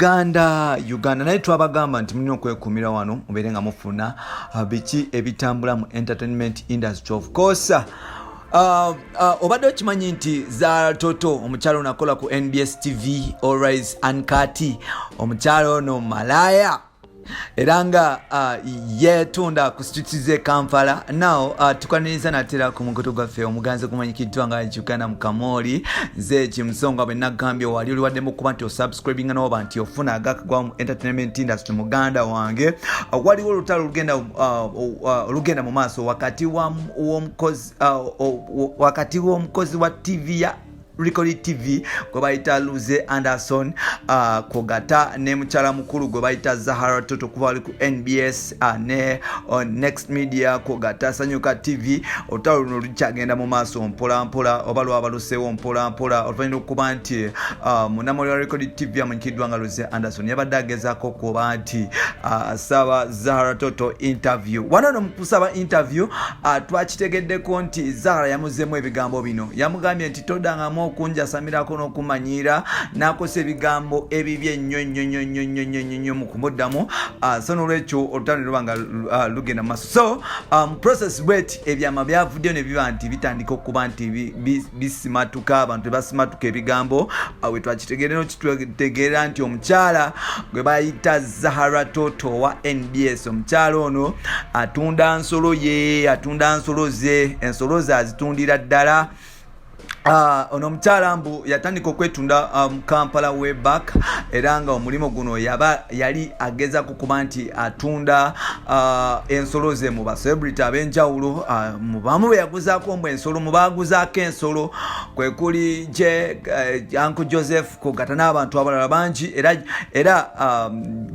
Uganda naye twabagamba nti mulina okwekumira wano mubeere nga mufuna biki ebitambula mu entertainment industry. Of course obadde okimanyi nti Zara Toto omukyalo onakola ku NBS TV Always Uncut, omukyalo ono malaya era nga yetunda ku streets ze Kampala. Now tukwaniriza natera ku mukoto gwaffe omuganze kumanyikiddwa nga Uganda mu Kamoli ze Kimusonga bwe nagambye wali oliwaddemu kuba nti osubscribing n'oba nti ofuna agakagwa mu entertainment industry muganda wange. Waliwo olutalo lugenda mu maaso wakati w'omukozi wa TV ya Record TV gwe bayita Luze Anderson kogata ne mukyala mukulu gwe bayita Zahara Toto kuba ali ku NBS ne Next Media kogata Sanyuka TV. Olutalo luno lukyagenda mu maaso mpola mpola oba lwabaluseewo mpola mpola oluvannyuma okuba nti munamuli wa Record TV amanyikiddwa nga Luze Anderson yabadde agezaako kuba nti asaba Zahara Toto interview. Wano no mu kusaba interview twakitegeddeko nti Zahara yamuzeemu ebigambo bino. Yamugambye nti todangamu okunjasamirako n'okumanyira nakosa ebigambo ebibye ennyo mu kumuddamu. So n'olwekyo olutalo lubanga lugenda mu maaso. So process bweti ebyama byavuddeyo ne biba nti bitandika okuba nti bisimatuka, abantu basimatuka ebigambo. We twakitegeera nti omukyala gwe bayita Zahara Toto wa NBS, omukyala ono atunda nsolo ye, atunda nsolo ze, ensolo ze azitundira ddala. Ono omukyala mbu yatandika okwetunda Kampala way back era nga omulimu guno yali ageza kukuba nti atunda ensolo ze mu ba celebrity abenjawulo. Mubamu be yaguzaako mbu ensolo, mubaguzaako ensolo kwe kuli Uncle Joseph kogata n'abantu abalala bangi era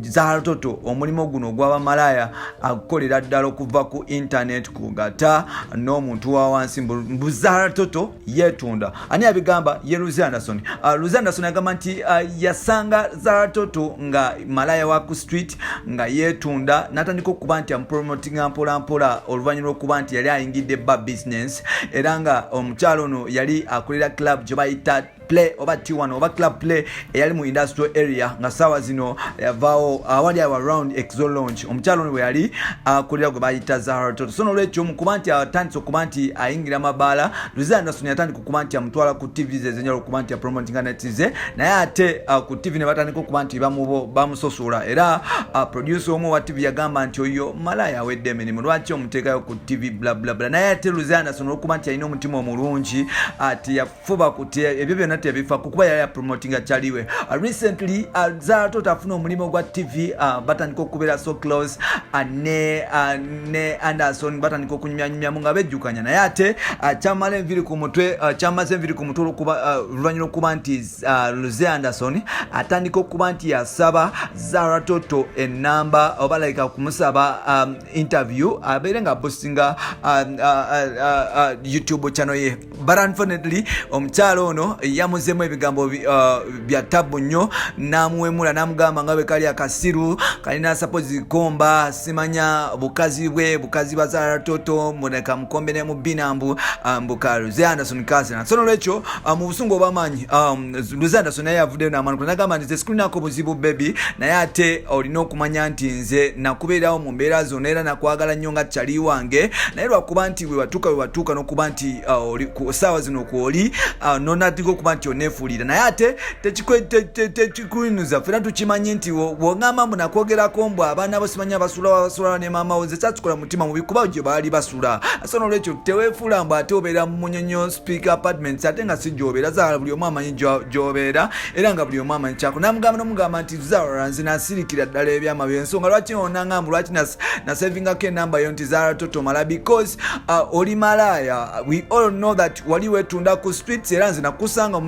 Zahara Toto omulimu guno gw'abamalaya agukolera ddala okuva ku internet kogata n'omuntu wa wansi mbu Zahara Toto yetunda. Ani abigamba ye Luze Anderson. Luze Anderson agamba nti yasanga Zahara Toto nga malaya wa ku street nga yetunda natandika okuba nti ampromotinga mpola mpola oluvannyuma okuba nti yali ayingidde business era nga omukyalo ono yali akolera club gye bayita Play oba T1 oba Club Play eyali mu industrial area nga sawa zino yavaawo awali around Exo Launch. Omukyalo ono we yali akolera gwe bayita Zahara Toto. So n'olwekyo mukuba nti atandise okuba nti ayingira mabaala, Luze Anderson yatandika okuba nti amutwala ku TV ze zenjala okuba nti promotinga net ze, naye ate ku TV ne batandika okuba nti bamusosola era producer omu wa TV yagamba nti oyo malaya awedde emirimu, lwaki omuteekayo ku TV bla bla bla. Naye ate Luze Anderson okuba nti alina omutima omulungi ati yafuba kuti ebyo byonna tebifa kukuba yali promotinga chaliwe. Recently Zahara Toto afuna omulimu gwa TV batandika okubeera so close ne Anderson batandika okunyumya nga bejjukanya, naye ate kyamaze enviri ku mutwe oluvannyuma okuba nti Luze Anderson atandika okuba nti yasaba Zahara Toto enamba oba like kumusaba interview abeere nga postinga YouTube channel ye. But unfortunately omukyalo ono yamuzemu ebigambo bya tabu nnyo, namuwemula namugamba nga bwe kali akasiru kalina suppose komba simanya bukazi bwa Zahara Toto muneka mukombe ne mubinambu mbuka Luze Anderson kasena. So n'olwekyo mu busungu obwamanyi Luze Anderson naye yavuddeyo n'amanu nagamba nti screen ako buzibu baby, naye ate olina okumanya nti nze nakubeerawo mu mbeera zonna era nakwagala nnyo nga kyali wange, naye lwakuba nti we watuuka n'okuba nti ku ssaawa zino kwoli nonatiga okuba nti oneefuulira, naye ate tekikuyinuza fena tukimanyi nti wongamba mbu nakwogerako mbu abaana bo simanya basula ne maama wo, nze kyakikola mutima mubi kuba gye baali basula. So n'olwekyo teweefuula mbu ate obeera mu Munyonyo speaker apartments ate nga si gy'obeera. Zahara buli omu amanyi gy'obeera era nga buli omu amanyi kyako. N'omugamba nti Zahara nze nasirikira ddala ebyama by'ensonga lwaki onanga mbu lwaki nasavingako enamba yo nti Zahara Toto mala because oli malaya. We all know that wali weetunda ku streets era nze nakusanga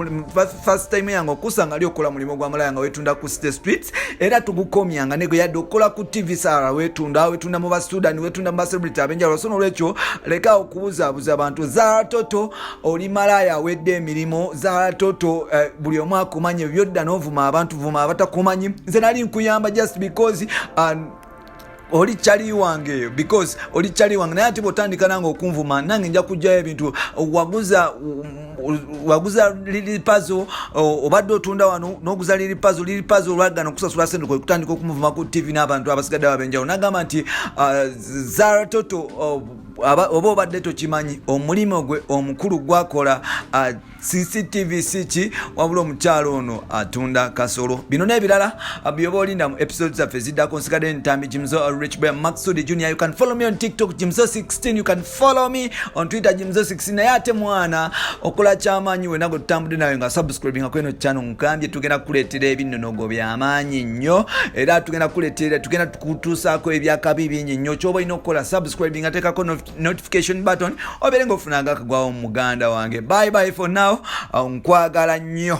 first time yange okusanga ali okola mulimu gwa malaya nga weetunda ku streets era tugukomyanga nego yadde okola ku TV. Zahara weetunda mu ba Sudan, weetunda mu ba celebrity abenjawulo. So n'olwekyo leka okubuzaabuza abantu. Zahara Toto oli malaya awedde emirimu. Zahara Toto buli omu akumanye byodda n'ovuma abantu vuma abatakumanyi. Nze nali nkuyamba just because oli chali wange because oli chali wange naye ati botandika nange okunvuma nange nja kujjayo ebintu waguza lili puzzle obadde otunda wano n'oguza lili puzzle olwagana okusasula sente kwe kutandika okumuvuma ku TV n'abantu abasigadde abenjawulo n'agamba nti Zara Toto oba obadde tokimanyi omulimu gwe omukulu gwakola CCTV siki wabula omukyalo ono atunda kasolo. Bino n'ebirala byoba olinda mu episodes zaffe ziddako. Nsigadde ntambi Jimzo Rich Boy Maxudi Junior. You can follow me on TikTok Jimzo16. You can follow me on Twitter Jimzo16. Naye ate mwana okola kyamaanyi we nago tutambudde nawe nga subscribing kweno channel nkambye tugenda kuleetera ebinnonogo by'amaanyi nnyo era tugenda kutuusaako ebyakabi bingi nnyo. Ky'oba olina okukola subscribing ateekako notification button obeere ng'ofunanga akagwawo mu muganda wange. Bye bye for now. Nkwagala nnyo.